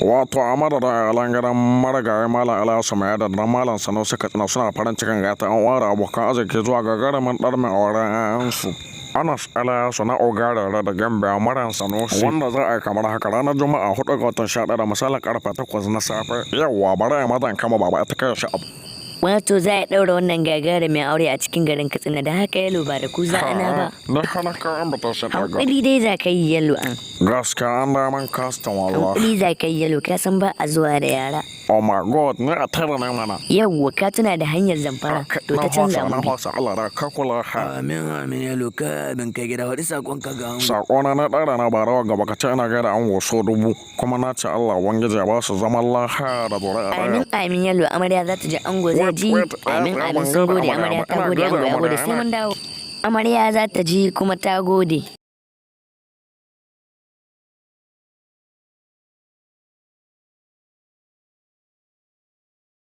Wato a madadin alangaren marigayi Malam Alhassan mai da Malam Sanusi Katsina suna farin cikin gata an ware abokan arziki zuwa gagarumin ɗarmin auren 'ya'yansu. Anas Alhassan na Ogarere da Gambe a Maryam Sanusi wanda za a yi kamar haka ranar Juma'a 4 ga watan 11 da misalin karfe 8 na safe. Yawwa bari a madan kama baba ita kai shi abu. Wato za a ɗaura wannan gagarumin aure a cikin garin Katsina da haka Yalo ba da ku za ana ba. Na hana ka an bata shi daga. Hankali dai za ka yi Yalo an. Gaskiya an daman kastan wallahi. Hankali za ka yi Yalo ka san ba a zuwa da yara. Oh my god ne a tara ne mana. Yawwa ka tuna da hanyar Zamfara to ta canza Na mu. fasa Allah da ka kula ha. Amin amin Yalo ka bin kai gida wani sakon ka ga mu. Sakona na ɗara na barawa gaba ka ce ina gaida an goso dubu kuma na ce Allah wangiji ya ba su zaman laha da zuri'a ɗaya. Amin amin Yalo amarya za ta ji ango zai ji. Amin amin sun gode amarya ta gode ango ya gode sai mun dawo. Amarya za ta ji kuma ta gode.